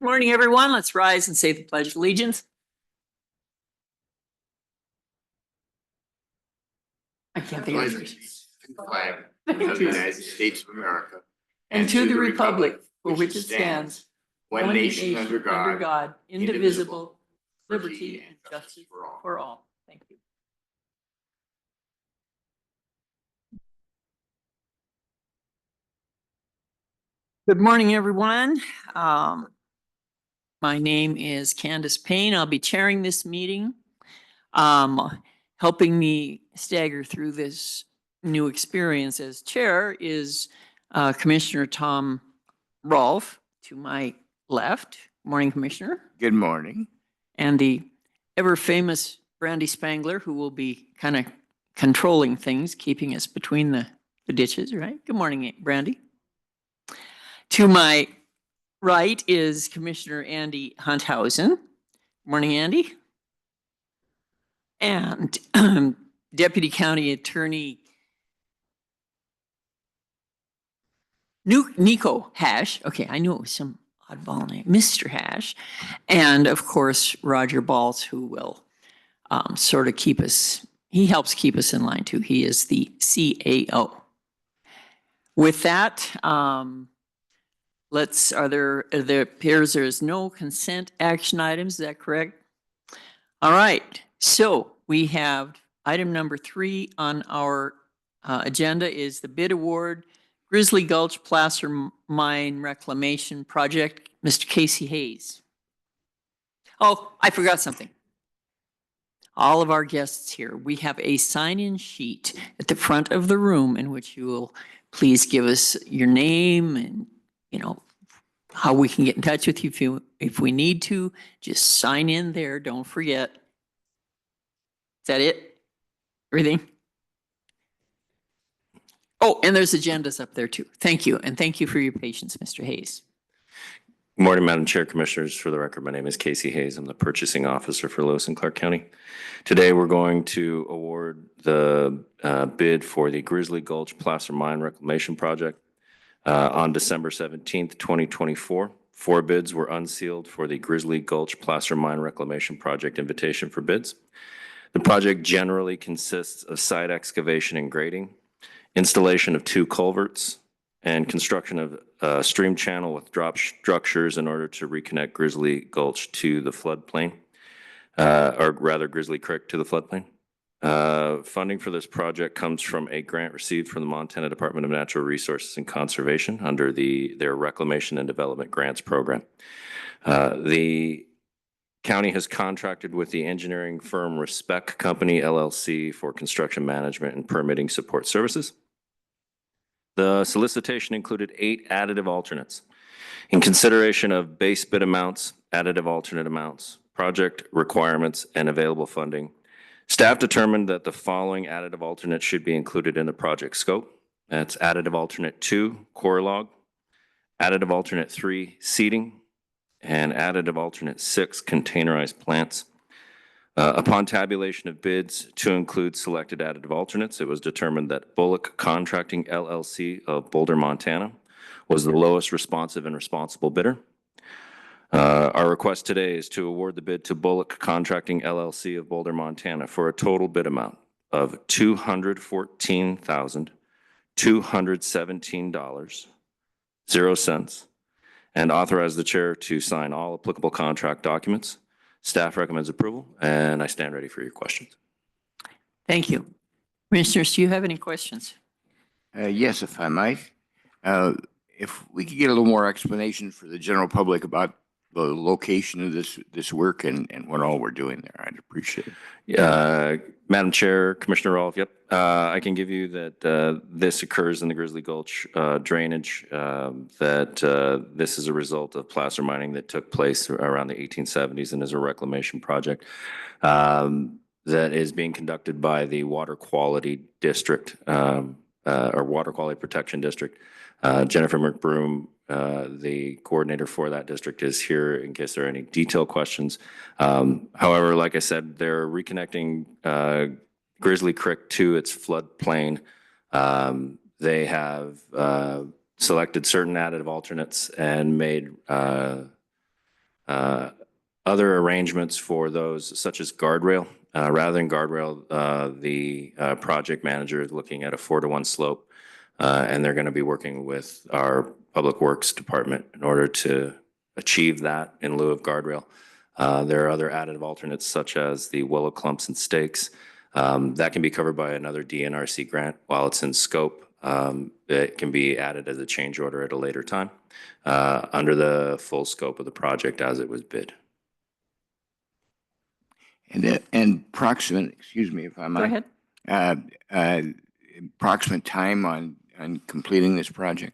Morning, everyone. Let's rise and say the Pledge of Allegiance. I can't think of it. The flag of the United States of America and to the republic for which it stands, one nation under God, indivisible, liberty and justice for all. Thank you. Good morning, everyone. My name is Candace Payne. I'll be chairing this meeting. Helping me stagger through this new experience as chair is Commissioner Tom Rolfe to my left. Morning, Commissioner. Good morning. And the ever famous Brandy Spangler, who will be kind of controlling things, keeping us between the ditches, right? Good morning, Brandy. To my right is Commissioner Andy Hunthausen. Morning, Andy. And Deputy County Attorney Nico Hash. Okay, I knew it was some oddball name, Mr. Hash. And of course, Roger Balls, who will sort of keep us, he helps keep us in line too. He is the CAO. With that, there appears there's no consent action items, is that correct? All right, so we have item number 3 on our agenda is the bid award, Grizzly Gulch Placer Mine Reclamation Project. Mr. Casey Hayes. Oh, I forgot something. All of our guests here, we have a sign-in sheet at the front of the room in which you will please give us your name and, how we can get in touch with you if we need to. Just sign in there. Don't forget. Is that it? Everything? Oh, and there's agendas up there too. Thank you. And thank you for your patience, Mr. Hayes. Good morning, Madam Chair, Commissioners. For the record, my name is Casey Hayes. I'm the purchasing officer for Lewis and Clark County. Today, we're going to award the bid for the Grizzly Gulch Placer Mine Reclamation Project on December 17th, 2024. 4 bids were unsealed for the Grizzly Gulch Placer Mine Reclamation Project invitation for bids. The project generally consists of site excavation and grading, installation of 2 culverts, and construction of a stream channel with drop structures in order to reconnect Grizzly Gulch to the floodplain, or rather Grizzly Creek to the floodplain. Funding for this project comes from a grant received from the Montana Department of Natural Resources and Conservation under their Reclamation and Development Grants Program. The county has contracted with the engineering firm Respect Company, LLC for construction management and permitting support services. The solicitation included 8 additive alternates. In consideration of base bid amounts, additive alternate amounts, project requirements, and available funding, staff determined that the following additive alternates should be included in the project scope. That's additive alternate 2, core log, additive alternate 3, seating, and additive alternate 6, containerized plants. Upon tabulation of bids to include selected additive alternates, it was determined that Bullock Contracting LLC of Boulder, Montana was the lowest responsive and responsible bidder. Our request today is to award the bid to Bullock Contracting LLC of Boulder, Montana for a total bid amount of $214,217.00 and authorize the chair to sign all applicable contract documents. Staff recommends approval, and I stand ready for your questions. Thank you. Commissioners, do you have any questions? Yes, if I might. If we could get a little more explanation for the general public about the location of this work and what all we're doing there, I'd appreciate it. Madam Chair, Commissioner Rolfe, yep. I can give you that this occurs in the Grizzly Gulch drainage, that this is a result of placer mining that took place around the 1870s and is a reclamation project that is being conducted by the Water Quality District, or Water Quality Protection District. Jennifer McBroom, the coordinator for that district, is here in case there are any detailed questions. However, like I said, they're reconnecting Grizzly Creek to its floodplain. They have selected certain additive alternates and made Other arrangements for those, such as guardrail, rather than guardrail, the project manager is looking at a 4-to-1 slope, and they're going to be working with our Public Works Department in order to achieve that in lieu of guardrail. There are other additive alternates such as the willow clumps and stakes. That can be covered by another DNRC grant while it's in scope. It can be added as a change order at a later time under the full scope of the project as it was bid. And approximate, excuse me if I Go might. ahead. Approximate time on completing this project?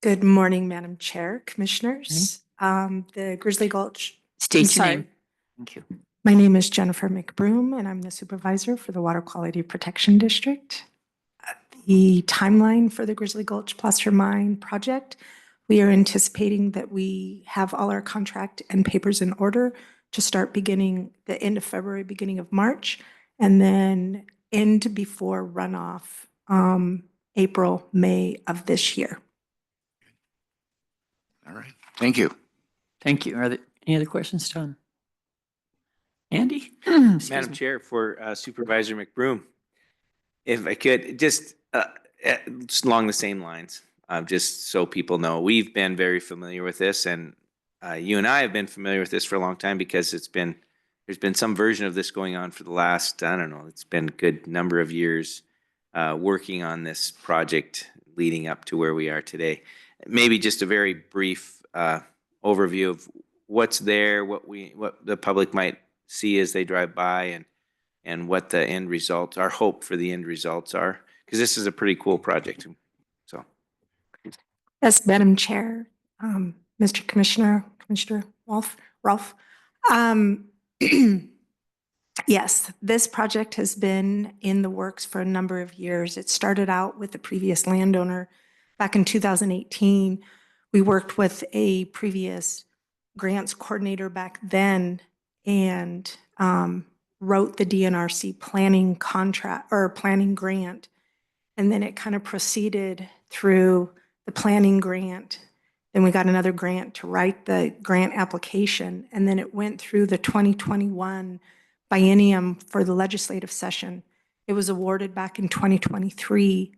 Good morning, Madam Chair, Commissioners. The Grizzly Gulch. State I'm your sorry. name. Thank you. My name is Jennifer McBroom, and I'm the supervisor for the Water Quality Protection District. The timeline for the Grizzly Gulch Placer Mine project, we are anticipating that we have all our contract and papers in order to start beginning the end of February, beginning of March, and then end before runoff, April, May of this year. All right. Thank you. Thank you. Are there any other questions, Tom? Andy? Madam Chair, for Supervisor McBroom, if I could, just along the same lines, just so people know, we've been very familiar with this, and you and I have been familiar with this for a long time because there's been some version of this going on for the last, I don't know, it's been a good number of years working on this project leading up to where we are today. Maybe just a very brief overview of what's there, what the public might see as they drive by, and what the end results, our hope for the end results are, because this is a pretty cool project. So, Yes, Madam Chair, Mr. Commissioner Rolfe. Yes, this project has been in the works for a number of years. It started out with the previous landowner back in 2018. We worked with a previous grants coordinator back then and wrote the DNRC planning contract or planning grant. And then it kind of proceeded through the planning grant. Then we got another grant to write the grant application. And then it went through the 2021 biennium for the legislative session. It was awarded back in 2023.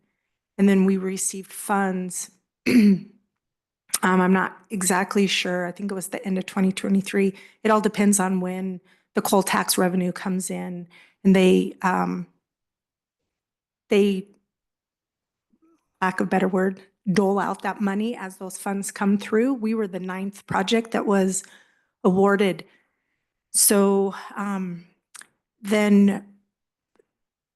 And then we received funds. I'm not exactly sure. I think it was the end of 2023. It all depends on when the coal tax revenue comes in, and they, lack of a better word, dole out that money as those funds come through. We were the 9th project that was awarded. So then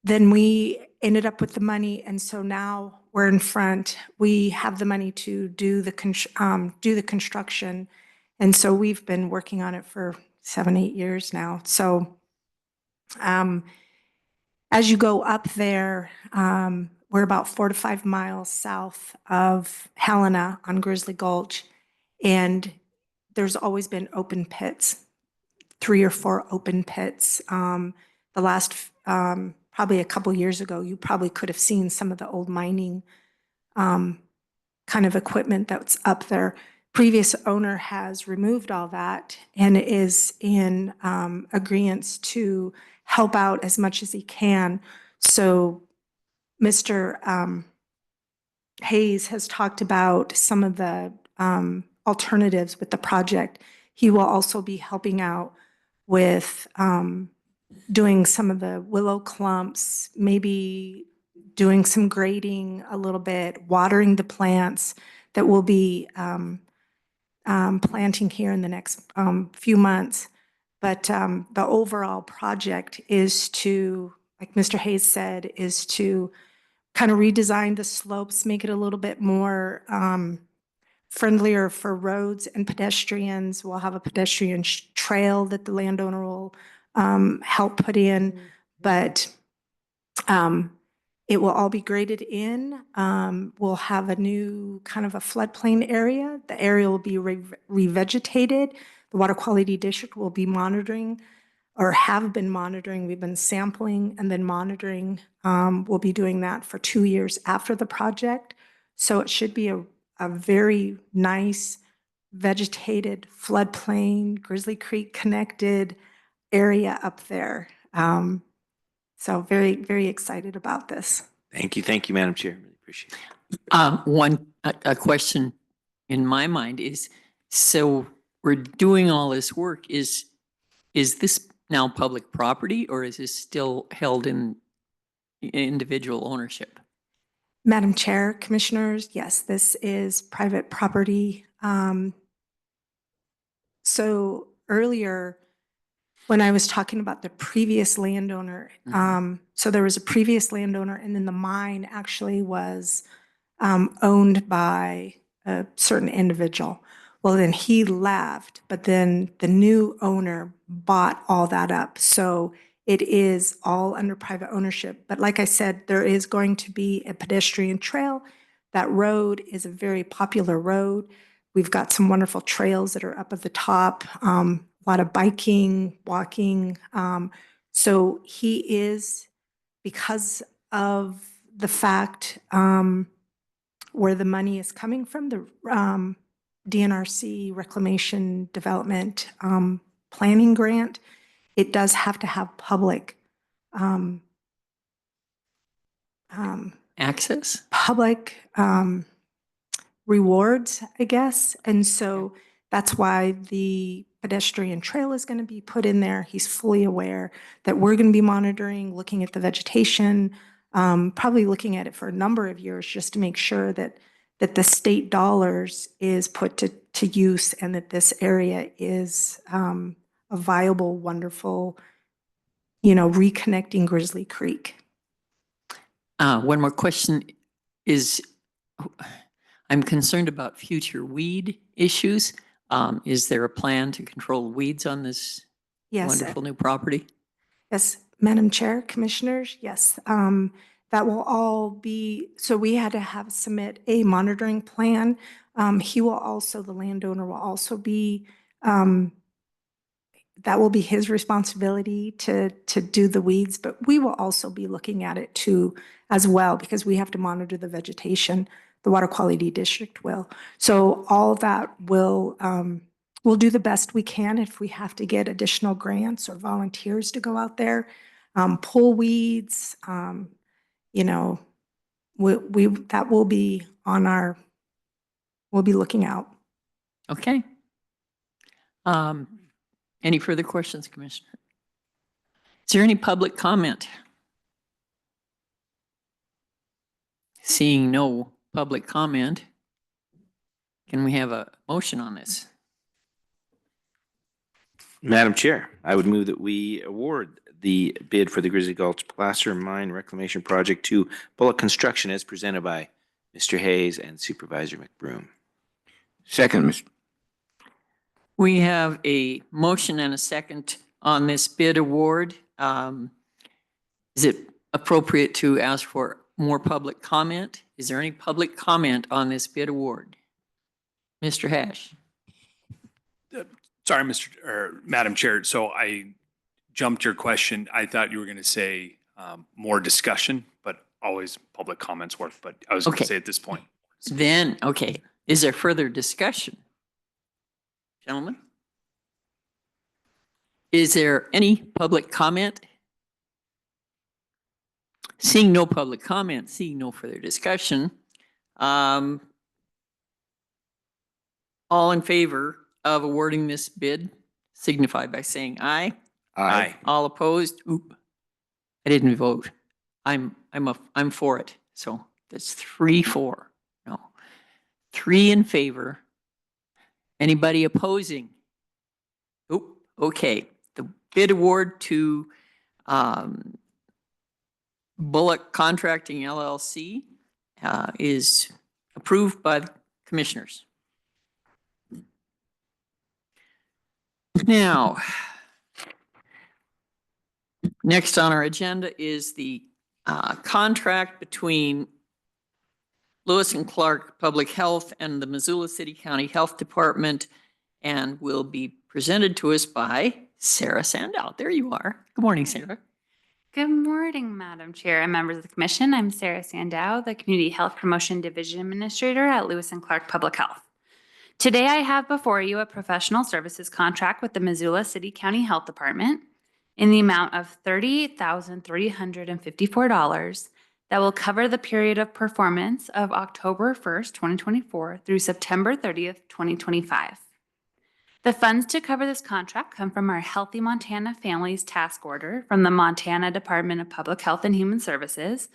we ended up with the money, and so now we're in front. We have the money to do the construction, and so we've been working on it for 7-8 years now. So as you go up there, we're about 4 to 5 miles south of Helena on Grizzly Gulch, and there's always been open pits, 3 or 4 open pits. The last probably a couple years ago, you probably could have seen some of the old mining kind of equipment that's up there. Previous owner has removed all that and is in agreement to help out as much as he can. So Mr. Hayes has talked about some of the alternatives with the project. He will also be helping out with doing some of the willow clumps, maybe doing some grading a little bit, watering the plants that will be planting here in the next few months. But the overall project is to, like Mr. Hayes said, is to kind of redesign the slopes, make it a little bit more friendlier for roads and pedestrians. We'll have a pedestrian trail that the landowner will help put in, but it will all be graded in. We'll have a new kind of a floodplain area. The area will be revegetated. The Water Quality District will be monitoring or have been monitoring. We've been sampling and then monitoring. We'll be doing that for 2 years after the project. So it should be a very nice vegetated floodplain, Grizzly Creek connected area up there. So very, very excited about this. Thank you, Madam Chair. Really appreciate it. A question in my mind is, so we're doing all this work. Is this now public property, or is this still held in individual ownership? Madam Chair, Commissioners, yes, this is private property. So earlier, when I was talking about the previous landowner, so there was a previous landowner, and then the mine actually was owned by a certain individual. Well, then he left, but then the new owner bought all that up. So it is all under private ownership. But like I said, there is going to be a pedestrian trail. That road is a very popular road. We've got some wonderful trails that are up at the top, a lot of biking, walking. So he is, because of the fact where the money is coming from, the DNRC Reclamation Development Planning Grant, it does have to have public Access? public rewards, I guess. And so that's why the pedestrian trail is going to be put in there. He's fully aware that we're going to be monitoring, looking at the vegetation, probably looking at it for a number of years just to make sure that the state dollars is put to use, and that this area is a viable, wonderful, reconnecting Grizzly Creek. One more question is, I'm concerned about future weed issues. Is there a plan to control weeds on this Yes. wonderful new property? Yes, Madam Chair, Commissioners, yes. That will all be, so we had to submit a monitoring plan. He will also, the landowner will also be, that will be his responsibility to do the weeds, but we will also be looking at it too as well, because we have to monitor the vegetation. The Water Quality District will. So all of that will, we'll do the best we can. If we have to get additional grants or volunteers to go out there, pull weeds, that will be on our, we'll be looking out. Okay. Any further questions, Commissioner? Is there any public comment? Seeing no public comment, can we have a motion on this? Madam Chair, I would move that we award the bid for the Grizzly Gulch Placer Mine Reclamation Project to Bullock Construction as presented by Mr. Hayes and Supervisor McBroom. Second, Mr. We have a motion and a second on this bid award. Is it appropriate to ask for more public comment? Is there any public comment on this bid award? Mr. Hash. Sorry, Madam Chair. So I jumped your question. I thought you were going to say more discussion, but always public comments work. But I was going to say at this point. Then, okay. Is there further discussion? Gentlemen? Is there any public comment? Seeing no public comment, seeing no further discussion, all in favor of awarding this bid signify by saying aye. Aye. All opposed? Oop. I didn't vote. I'm for it. So that's 3-4. No. 3 in favor. Anybody opposing? Oop. Okay. The bid award to Bullock Contracting LLC is approved by the commissioners. Now, next on our agenda is the contract between Lewis and Clark Public Health and the Missoula City-County Health Department, and will be presented to us by Sarah Sandau. There you are. Good morning, Sarah. Good morning, Madam Chair and members of the Commission. I'm Sarah Sandau, the Community Health Promotion Division Administrator at Lewis and Clark Public Health. Today, I have before you a professional services contract with the Missoula City-County Health Department in the amount of $38,354 that will cover the period of performance of October 1st, 2024 through September 30th, 2025. The funds to cover this contract come from our Healthy Montana Families Task Order from the Montana Department of Public Health and Human Services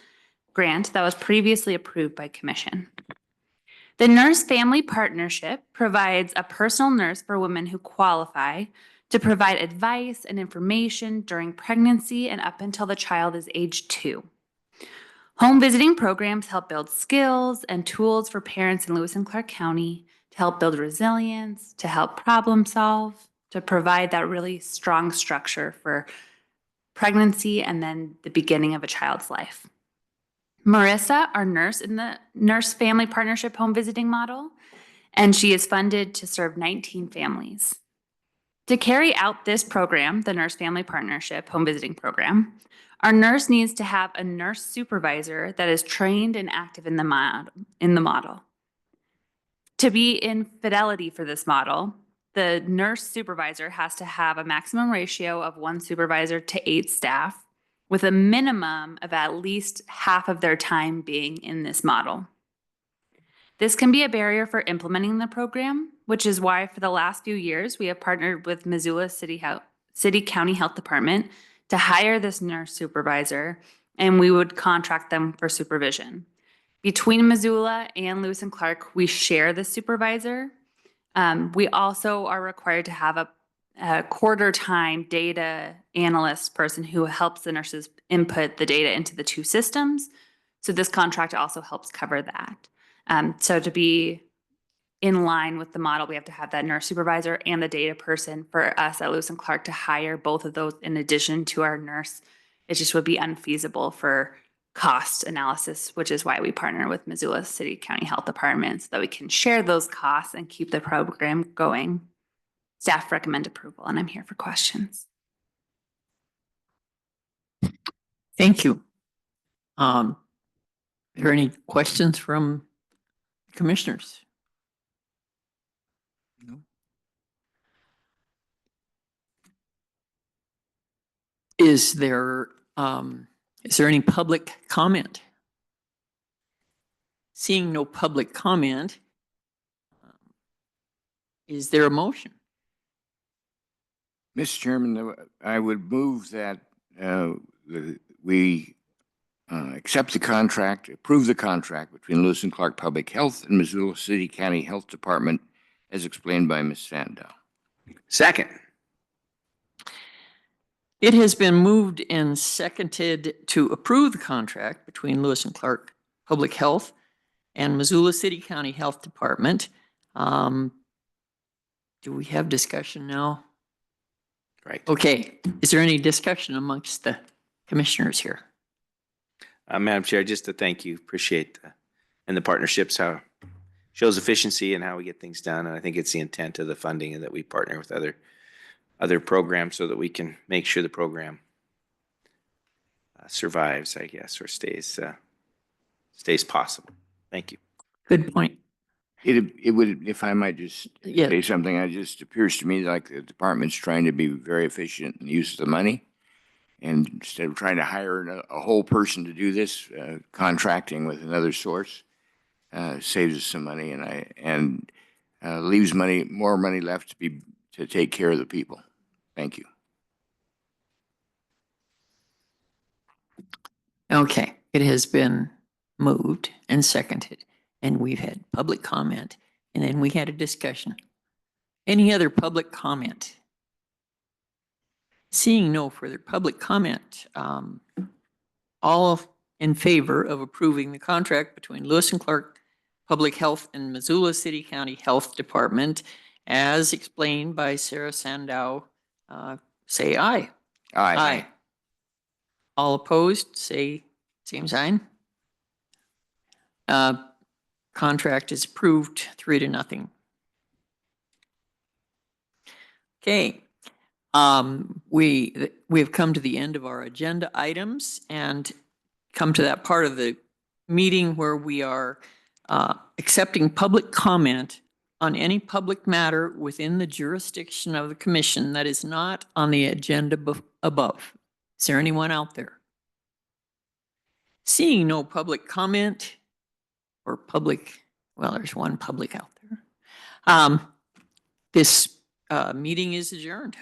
grant that was previously approved by Commission. The Nurse Family Partnership provides a personal nurse for women who qualify to provide advice and information during pregnancy and up until the child is age 2. Home visiting programs help build skills and tools for parents in Lewis and Clark County to help build resilience, to help problem solve, to provide that really strong structure for pregnancy and then the beginning of a child's life. Marissa, our nurse in the Nurse Family Partnership home visiting model, and she is funded to serve 19 families. To carry out this program, the Nurse Family Partnership home visiting program, our nurse needs to have a nurse supervisor that is trained and active in the model. To be in fidelity for this model, the nurse supervisor has to have a maximum ratio of 1 supervisor to 8 staff, with a minimum of at least half of their time being in this model. This can be a barrier for implementing the program, which is why for the last few years, we have partnered with Missoula City-County Health Department to hire this nurse supervisor, and we would contract them for supervision. Between Missoula and Lewis and Clark, we share the supervisor. We also are required to have a quarter-time data analyst person who helps the nurses input the data into the 2 systems. So this contract also helps cover that. So to be in line with the model, we have to have that nurse supervisor and the data person for us at Lewis and Clark to hire both of those in addition to our nurse. It just would be unfeasible for cost analysis, which is why we partner with Missoula City-County Health Department so that we can share those costs and keep the program going. Staff recommend approval, and I'm here for questions. Thank you. Are there any questions from commissioners? No. Is there any public comment? Seeing no public comment, is there a motion? Mr. Chairman, I would move that we accept the contract, approve the contract between Lewis and Clark Public Health and Missoula City-County Health Department as explained by Ms. Sandau. Second. It has been moved and seconded to approve the contract between Lewis and Clark Public Health and Missoula City-County Health Department. Do we have discussion now? Right. Okay. Is there any discussion amongst the commissioners here? Madam Chair, just to thank you, appreciate and the partnerships, how shows efficiency and how we get things done. And I think it's the intent of the funding and that we partner with other programs so that we can make sure the program survives, I guess, or stays possible. Thank you. Good point. It would, if I might just Yeah. say something, it just appears to me like the department's trying to be very efficient in the use of the money. And instead of trying to hire a whole person to do this, contracting with another source saves us some money and leaves more money left to take care of the people. Thank you. Okay. It has been moved and seconded, and we've had public comment, and then we had a discussion. Any other public comment? Seeing no further public comment, all in favor of approving the contract between Lewis and Clark Public Health and Missoula City-County Health Department, as explained by Sarah Sandau, say aye. Aye. All opposed, say same sign. Contract is approved 3-0. Okay. We have come to the end of our agenda items and come to that part of the meeting where we are accepting public comment on any public matter within the jurisdiction of the commission that is not on the agenda above. Is there anyone out there? Seeing no public comment or public, well, there's one public out there. This meeting is adjourned.